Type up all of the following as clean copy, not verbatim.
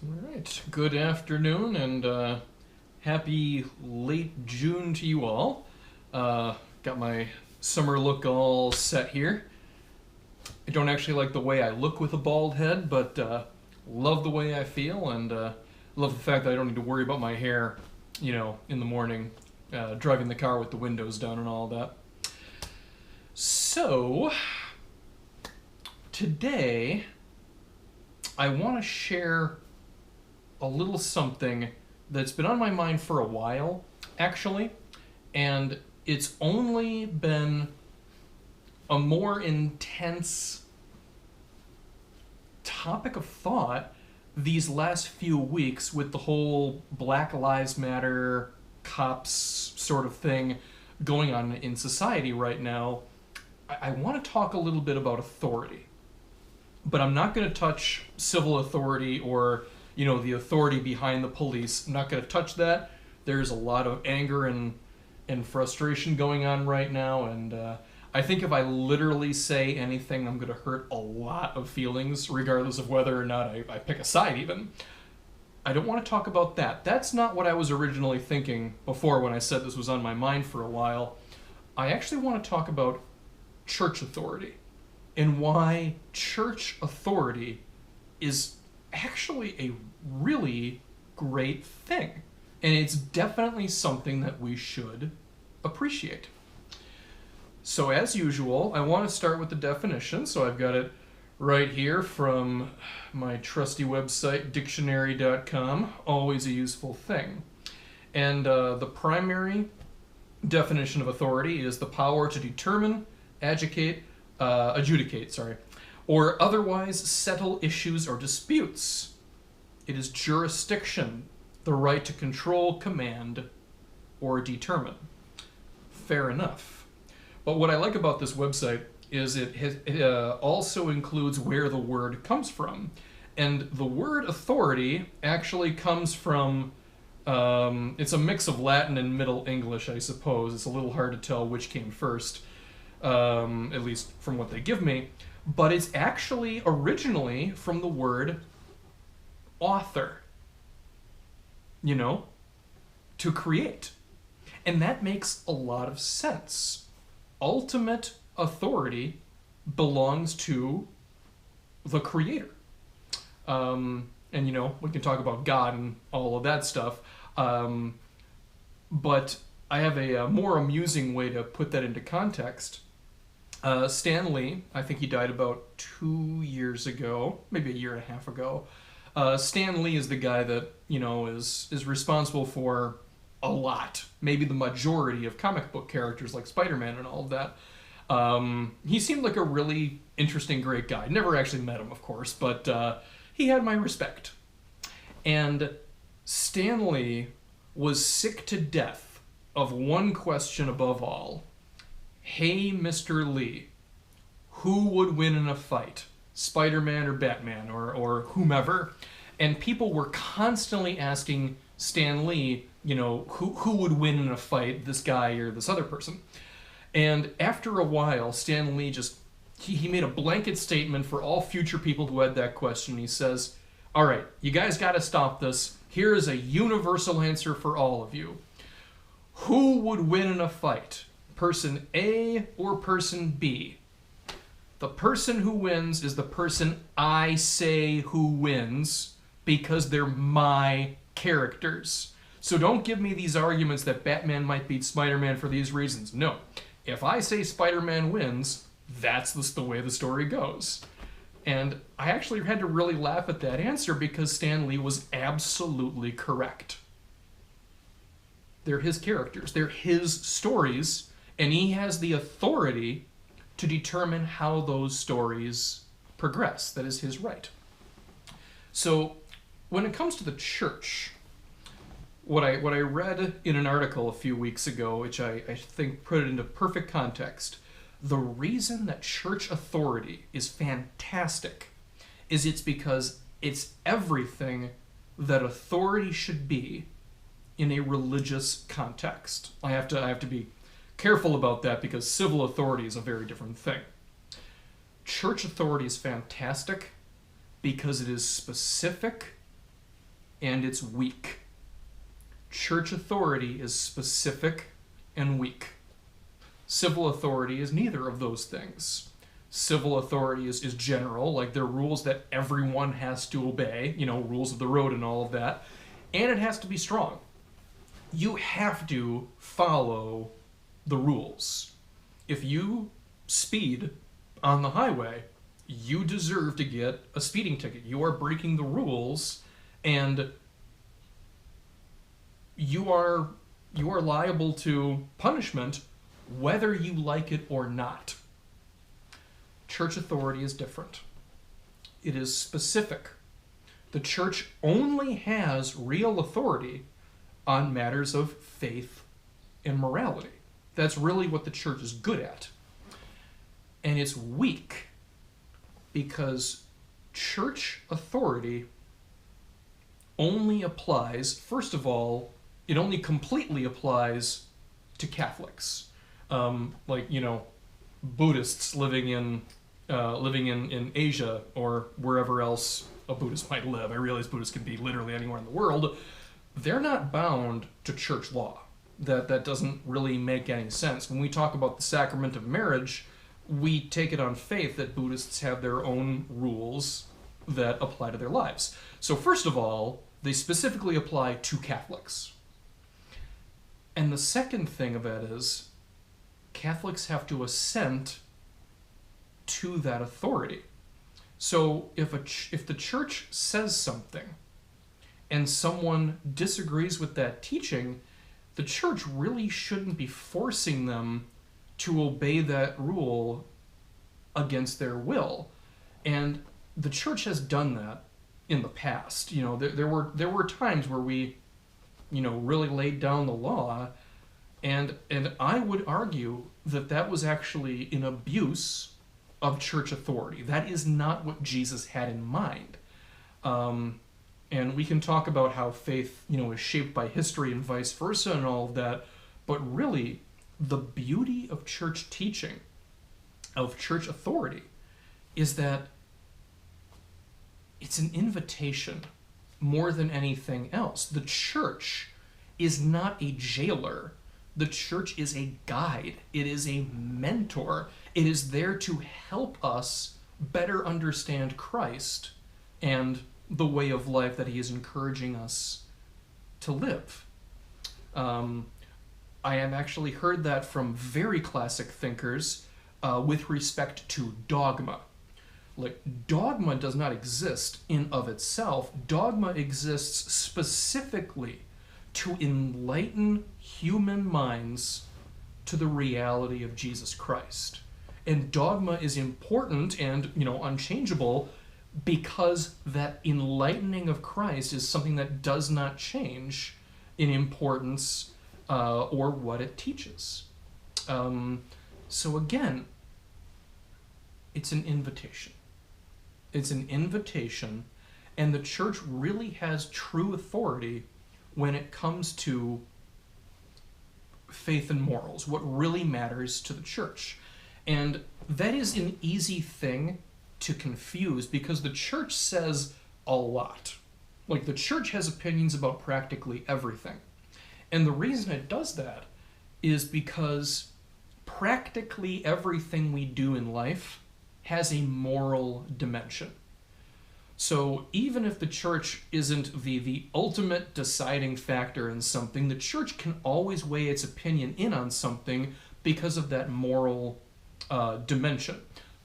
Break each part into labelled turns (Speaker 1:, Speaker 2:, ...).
Speaker 1: All right. Good afternoon and happy late June to you all. Got my summer look all set here. I don't actually like the way I look with a bald head, but love the way I feel and love the fact that I don't need to worry about my hair, in the morning, driving the car with the windows down and all that. So, today I want to share a little something that's been on my mind for a while, actually, and it's only been a more intense topic of thought these last few weeks with the whole Black Lives Matter cops sort of thing going on in society right now. I want to talk a little bit about authority, but I'm not going to touch civil authority or the authority behind the police. I'm not going to touch that. There's a lot of anger and frustration going on right now, and I think if I literally say anything, I'm going to hurt a lot of feelings, regardless of whether or not I pick a side even. I don't want to talk about that. That's not what I was originally thinking before when I said this was on my mind for a while. I actually want to talk about church authority and why church authority is actually a really great thing. And it's definitely something that we should appreciate. So as usual, I want to start with the definition. So I've got it right here from my trusty website, dictionary.com. Always a useful thing. And the primary definition of authority is the power to determine, adjudicate, or otherwise settle issues or disputes. It is jurisdiction, the right to control, command, or determine. Fair enough. But what I like about this website is it also includes where the word comes from. And the word authority actually comes from, it's a mix of Latin and Middle English, I suppose. It's a little hard to tell which came first, at least from what they give me. But it's actually originally from the word author, to create. And that makes a lot of sense. Ultimate authority belongs to the creator. And, we can talk about God and all of that stuff. But I have a more amusing way to put that into context. Stan Lee, I think he died about 2 years ago, maybe a year and a half ago. Stan Lee is the guy that, is responsible for a lot, maybe the majority of comic book characters like Spider-Man and all of that. He seemed like a really interesting, great guy. Never actually met him, of course, but he had my respect. And Stan Lee was sick to death of one question above all. Hey, Mr. Lee, who would win in a fight? Spider-Man or Batman or whomever? And people were constantly asking Stan Lee, who would win in a fight, this guy or this other person? And after a while, Stan Lee he made a blanket statement for all future people who had that question. He says, all right, you guys got to stop this. Here is a universal answer for all of you. Who would win in a fight? Person A or person B? The person who wins is the person I say who wins because they're my characters. So don't give me these arguments that Batman might beat Spider-Man for these reasons. No. If I say Spider-Man wins, that's the way the story goes. And I actually had to really laugh at that answer because Stan Lee was absolutely correct. They're his characters. They're his stories. And he has the authority to determine how those stories progress. That is his right. So, when it comes to the church, what I read in an article a few weeks ago, which I think put it into perfect context, the reason that church authority is fantastic is it's because it's everything that authority should be in a religious context. I have to be careful about that because civil authority is a very different thing. Church authority is fantastic because it is specific and it's weak. Church authority is specific and weak. Civil authority is neither of those things. Civil authority is general, like there are rules that everyone has to obey, rules of the road and all of that, and it has to be strong. You have to follow the rules. If you speed on the highway, you deserve to get a speeding ticket. You are breaking the rules, and you are liable to punishment whether you like it or not. Church authority is different. It is specific. The church only has real authority on matters of faith and morality. That's really what the church is good at. And it's weak because church authority only applies, first of all, it only completely applies to Catholics. Buddhists living in Asia or wherever else a Buddhist might live. I realize Buddhists can be literally anywhere in the world. They're not bound to church law. That doesn't really make any sense. When we talk about the sacrament of marriage, we take it on faith that Buddhists have their own rules that apply to their lives. So first of all, they specifically apply to Catholics. And the second thing of that is, Catholics have to assent to that authority. So if the church says something and someone disagrees with that teaching, the church really shouldn't be forcing them to obey that rule against their will. And the church has done that in the past. There were times where we really laid down the law, and I would argue that was actually an abuse of church authority. That is not what Jesus had in mind. And we can talk about how faith, is shaped by history and vice versa and all of that, but really, the beauty of church teaching, of church authority, is that it's an invitation more than anything else. The church is not a jailer. The church is a guide. It is a mentor. It is there to help us better understand Christ and the way of life that he is encouraging us to live. I have actually heard that from very classic thinkers with respect to dogma. Like, dogma does not exist in of itself. Dogma exists specifically to enlighten human minds to the reality of Jesus Christ. And dogma is important and, unchangeable because that enlightening of Christ is something that does not change in importance or what it teaches. So again, it's an invitation. It's an invitation, and the church really has true authority when it comes to faith and morals, what really matters to the church. And that is an easy thing to confuse because the church says a lot. Like, the church has opinions about practically everything. And the reason it does that is because practically everything we do in life has a moral dimension. So even if the church isn't the ultimate deciding factor in something, the church can always weigh its opinion in on something because of that moral dimension.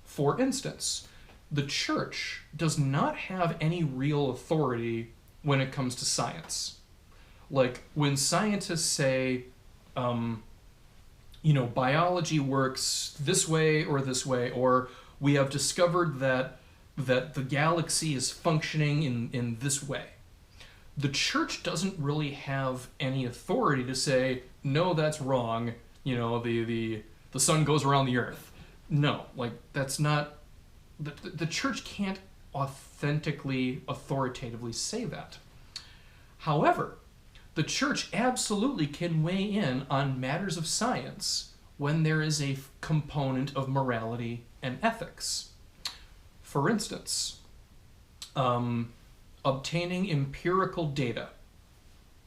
Speaker 1: For instance, the church does not have any real authority when it comes to science. Like, when scientists say, biology works this way, or we have discovered that the galaxy is functioning in this way. The church doesn't really have any authority to say, no, that's wrong, the sun goes around the earth. No, that's not, the church can't authoritatively say that. However, the church absolutely can weigh in on matters of science when there is a component of morality and ethics. For instance, Obtaining empirical data,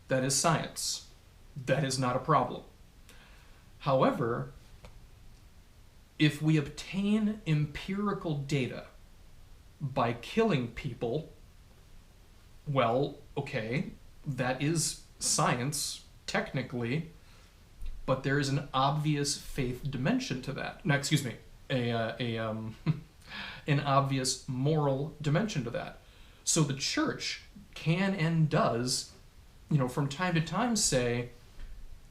Speaker 1: that is science. That is not a problem. However, if we obtain empirical data by killing people, well, okay, that is science, technically, but there is an obvious faith dimension to that. No, excuse me, an obvious moral dimension to that. So the church can and does, from time to time say,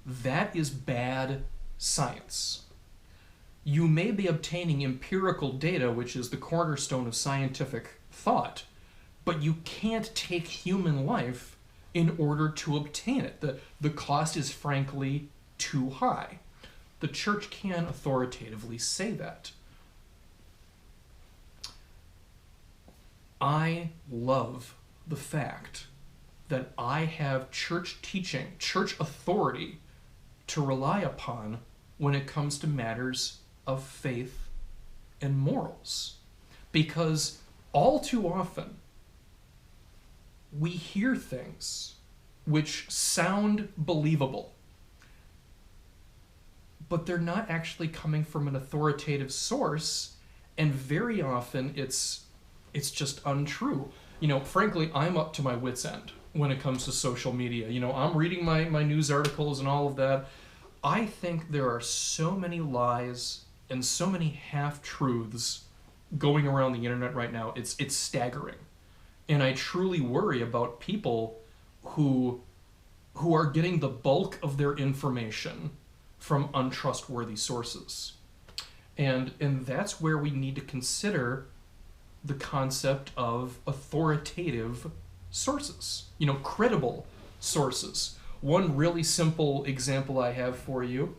Speaker 1: that is bad science. You may be obtaining empirical data, which is the cornerstone of scientific thought, but you can't take human life in order to obtain it. The cost is frankly too high. The church can authoritatively say that. I love the fact that I have church teaching, church authority to rely upon when it comes to matters of faith and morals. Because all too often, we hear things which sound believable, but they're not actually coming from an authoritative source, and very often it's just untrue. Frankly, I'm up to my wit's end when it comes to social media. I'm reading my news articles and all of that. I think there are so many lies and so many half-truths going around the internet right now. It's staggering. And I truly worry about people who are getting the bulk of their information from untrustworthy sources. And that's where we need to consider the concept of authoritative sources, credible sources. One really simple example I have for you,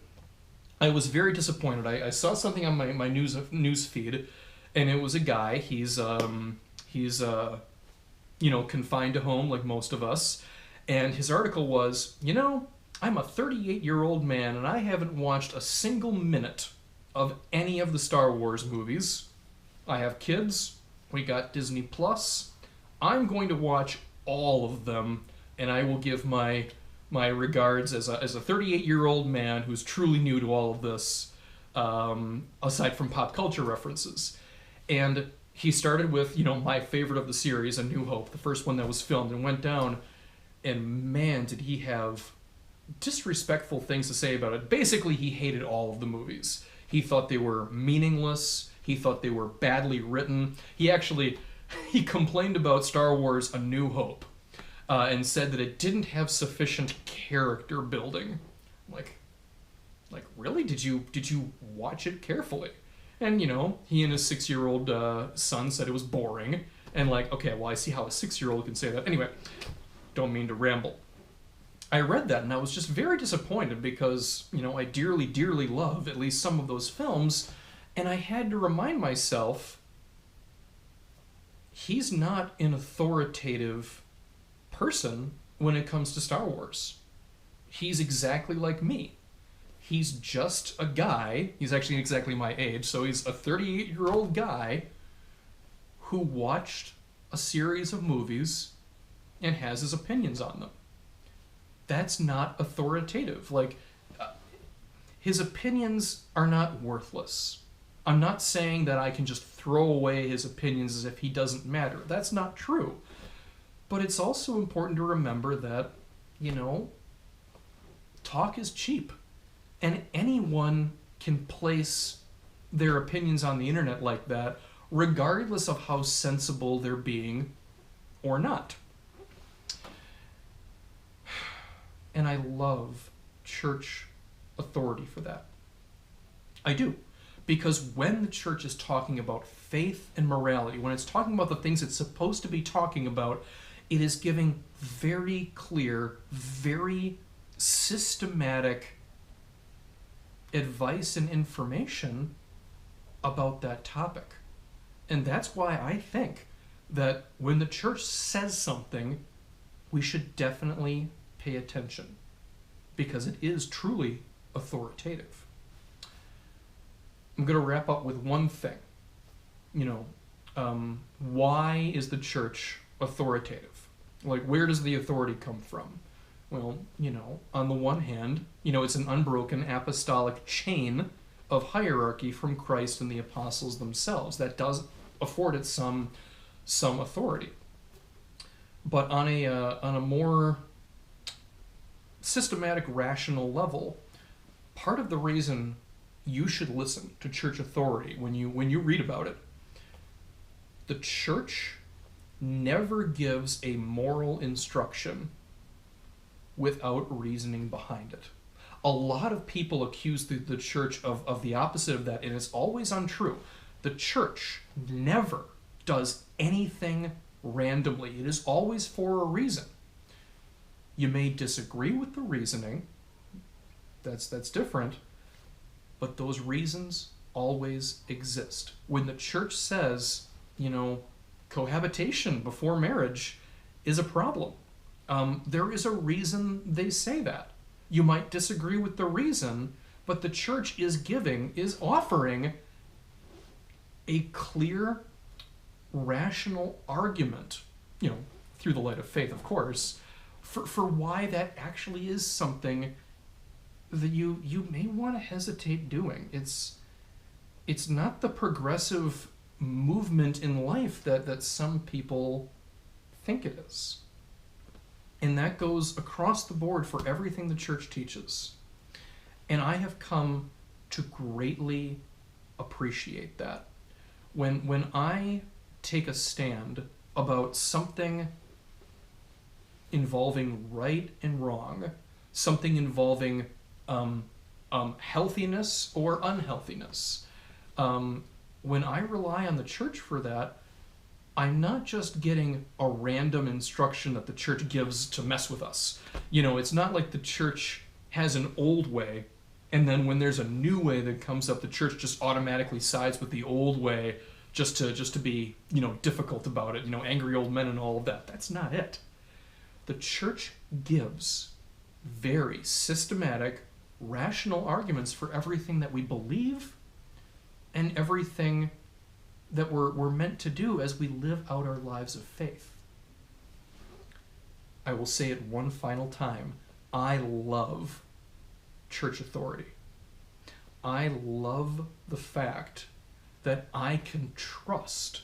Speaker 1: I was very disappointed. I saw something on my news feed, and it was a guy. He's confined to home like most of us, and his article was, I'm a 38-year-old man and I haven't watched a single minute of any of the Star Wars movies. I have kids. We got Disney Plus. I'm going to watch all of them, and I will give my regards as a 38-year-old man who's truly new to all of this, aside from pop culture references. And he started with, my favorite of the series, A New Hope, the first one that was filmed, and went down, and man, did he have disrespectful things to say about it. Basically, he hated all of the movies. He thought they were meaningless. He thought they were badly written. He complained about Star Wars A New Hope, and said that it didn't have sufficient character building. Like really? Did you watch it carefully? And he and his 6-year-old son said it was boring. And okay, well, I see how a 6-year-old can say that. Anyway, don't mean to ramble. I read that and I was just very disappointed because, I dearly, dearly love at least some of those films, and I had to remind myself, he's not an authoritative person when it comes to Star Wars. He's exactly like me. He's just a guy, he's actually exactly my age, so he's a 38-year-old guy who watched a series of movies and has his opinions on them. That's not authoritative. His opinions are not worthless. I'm not saying that I can just throw away his opinions as if he doesn't matter. That's not true. But it's also important to remember that, talk is cheap. And anyone can place their opinions on the internet like that, regardless of how sensible they're being or not. And I love church authority for that. I do. Because when the church is talking about faith and morality, when it's talking about the things it's supposed to be talking about, it is giving very clear, very systematic advice and information about that topic. And that's why I think that when the church says something, we should definitely pay attention, because it is truly authoritative. I'm going to wrap up with one thing. Why is the church authoritative. Like, where does the authority come from? Well, on the one hand, it's an unbroken apostolic chain of hierarchy from Christ and the apostles themselves. That does afford it some authority. But on a more systematic, rational level, part of the reason you should listen to church authority when you read about it, the church never gives a moral instruction without reasoning behind it. A lot of people accuse the church of the opposite of that, and it's always untrue. The church never does anything randomly. It is always for a reason. You may disagree with the reasoning. That's different. But those reasons always exist. When the church says, cohabitation before marriage is a problem, there is a reason they say that. You might disagree with the reason, but the church is offering a clear, rational argument, through the light of faith, of course, for why that actually is something that you may want to hesitate doing. It's not the progressive movement in life that some people think it is. And that goes across the board for everything the church teaches. And I have come to greatly appreciate that. When I take a stand about something involving right and wrong, something involving healthiness or unhealthiness, when I rely on the church for that, I'm not just getting a random instruction that the church gives to mess with us. It's not like the church has an old way, and then when there's a new way that comes up, the church just automatically sides with the old way just to be, difficult about it, angry old men and all of that. That's not it. The church gives very systematic, rational arguments for everything that we believe and everything that we're meant to do as we live out our lives of faith. I will say it one final time. I love church authority. I love the fact that I can trust